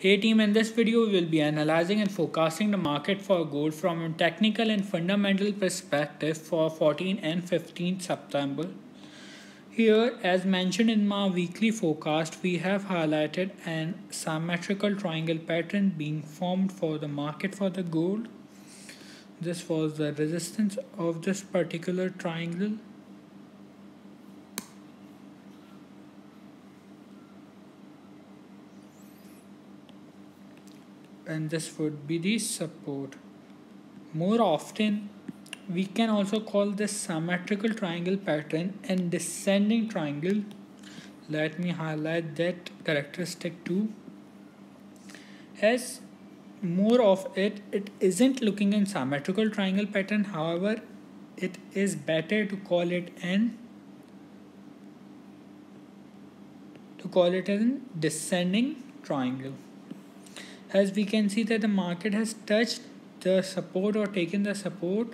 Hey team, in this video we will be analyzing and forecasting the market for gold from a technical and fundamental perspective for 14 and 15 September. Here, as mentioned in my weekly forecast, we have highlighted an symmetrical triangle pattern being formed for the market for the gold. This was the resistance of this particular triangle. And this would be the support. More often, we can also call this symmetrical triangle pattern and descending triangle. Let me highlight that characteristic too. As more of it isn't looking in symmetrical triangle pattern. However, it is better to call it an descending triangle. As we can see that the market has touched the support or taken the support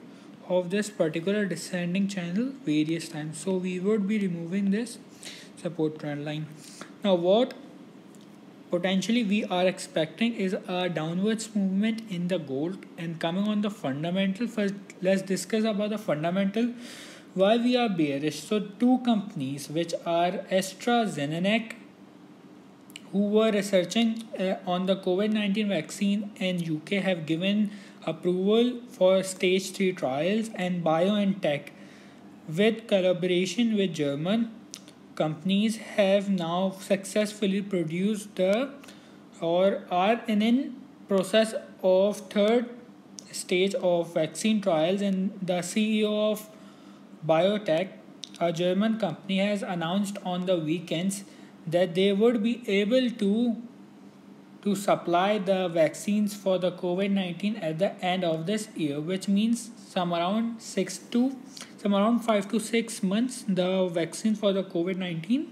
of this particular descending channel various times. So we would be removing this support trend line. Now what potentially we are expecting is a downwards movement in the gold. And coming on the fundamental, first let's discuss about the fundamental why we are bearish. So two companies which are AstraZeneca, who were researching on the COVID-19 vaccine in UK, have given approval for stage 3 trials, and BioNTech, with collaboration with German companies, have now successfully produced or are in process of third stage of vaccine trials. And the CEO of BioNTech, a German company, has announced on the weekends that they would be able to supply the vaccines for the COVID-19 at the end of this year, which means some around 5 to 6 months the vaccine for the COVID-19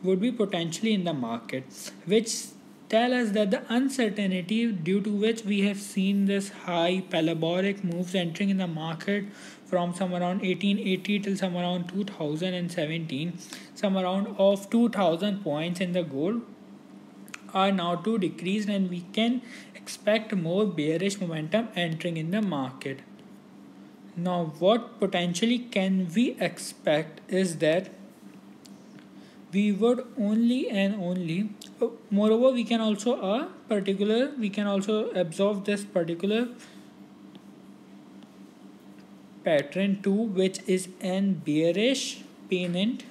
would be potentially in the market, which tell us that the uncertainty due to which we have seen this high parabolic moves entering in the market from some around 1880 till some around 2017, some around of 2000 points in the gold are now too decreased, and we can expect more bearish momentum entering in the market. Now what potentially can we expect is that we would only moreover we can also observe this particular pattern too, which is an bearish pennant.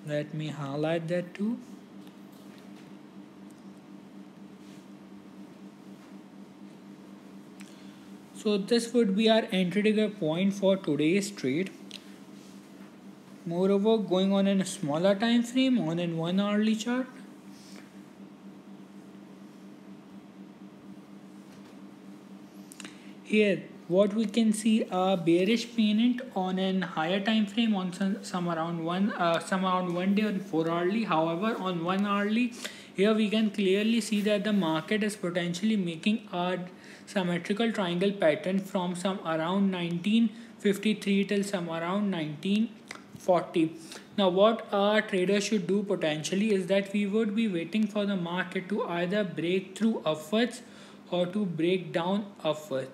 Let me highlight that too. So this would be our entry trigger point for today's trade. Moreover, going on in a smaller time frame, on in 1 hourly chart, here what we can see a bearish pennant on an higher time frame on some around one day on 4 hourly. However, on 1 hourly, here we can clearly see that the market is potentially making a symmetrical triangle pattern from some around 1953 till some around 1940. Now what our traders should do potentially is that we would be waiting for the market to either break through upwards or to break down upwards,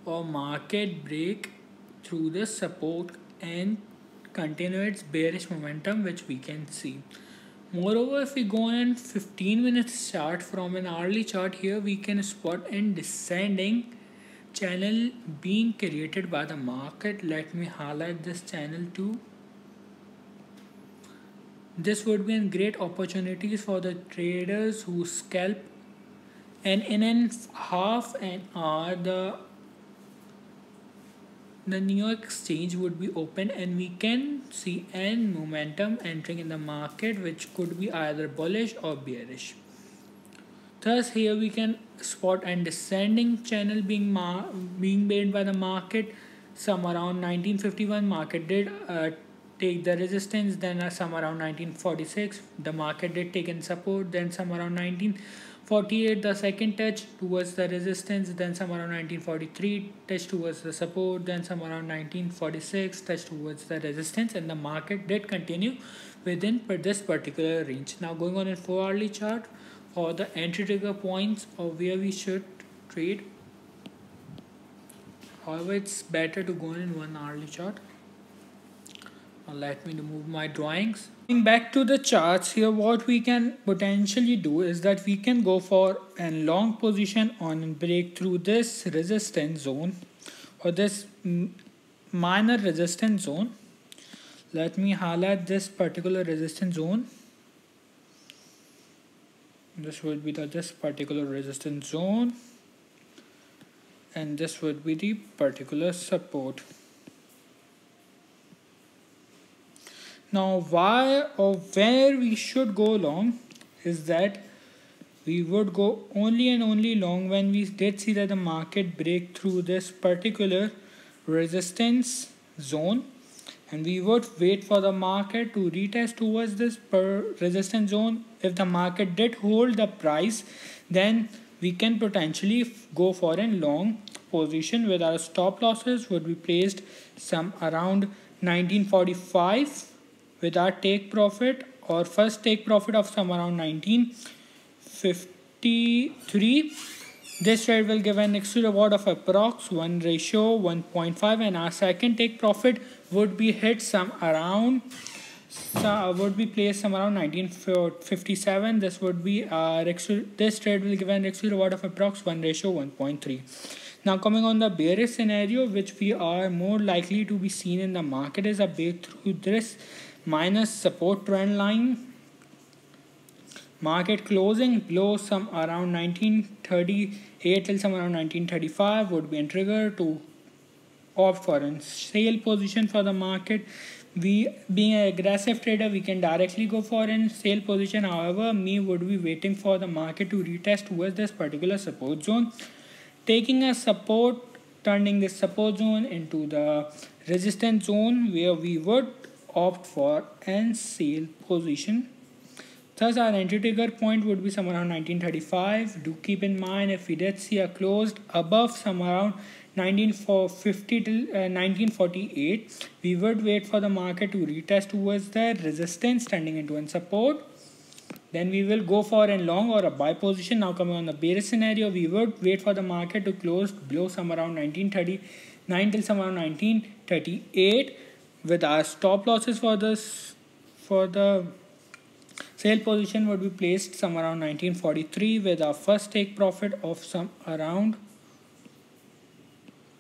or market break through the support and continue its bearish momentum, which we can see. Moreover, if we go on 15 minutes chart from an hourly chart, here we can spot an descending channel being created by the market. Let me highlight this channel too. This would be a great opportunities for the traders who scalp, and in half an hour the New York exchange would be open, and we can see an momentum entering in the market, which could be either bullish or bearish. Thus here we can spot a descending channel being made by the market. Some around 1951 market did take the resistance, then some around 1946 the market did take in support, then some around 1948 the second touch towards the resistance, then some around 1943 touch towards the support, then some around 1946 touch towards the resistance, and the market did continue within this particular range. Now going on a 4-hourly chart for the entry trigger points of where we should trade. However, it's better to go in 1-hourly chart. Now let me remove my drawings. Going back to the charts here, what we can potentially do is that we can go for a long position on and break through this resistance zone or this minor resistance zone. Let me highlight this particular resistance zone. This would be this particular resistance zone, and this would be the particular support. Now why or where we should go long is that we would go only and only long when we did see that the market break through this particular resistance zone, and we would wait for the market to retest towards this resistance zone. If the market did hold the price, then we can potentially go for a long position with our stop losses would be placed some around 1945 with our take profit or first take profit of some around 1953. This trade will give an extra reward of approx 1:1.5, and our second take profit would be hit some around would be placed some around 1957. This would be our this trade will give an extra reward of approx 1:1.3. Now coming on the bearish scenario, which we are more likely to be seen in the market, is a break through this minus support trend line. Market closing below some around 1938 till some around 1935 would be a trigger to opt for a sale position for the market. We being an aggressive trader, we can directly go for a sale position. However, me would be waiting for the market to retest towards this particular support zone, taking a support, turning this support zone into the resistance zone where we would opt for a sale position. Thus our entry trigger point would be somewhere around 1935. Do keep in mind, if we did see a closed above some around 1950 till 1948, we would wait for the market to retest towards the resistance turning into a support. Then we will go for a long or a buy position. Now coming on the bearish scenario, we would wait for the market to close below some around 1939 till some around 1938 with our stop losses for this for the sale position would be placed some around 1943 with our first take profit of some around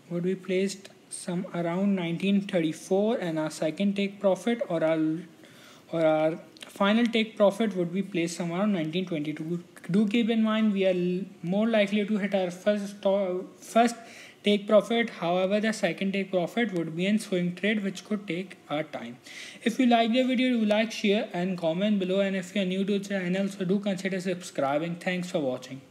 would be placed some around 1934, and our second take profit or our final take profit would be placed some around 1922. Do keep in mind, we are more likely to hit our first take profit. However, the second take profit would be in swing trade, which could take our time. If you like the video, do like, share and comment below, and if you are new to the channel, so do consider subscribing. Thanks for watching.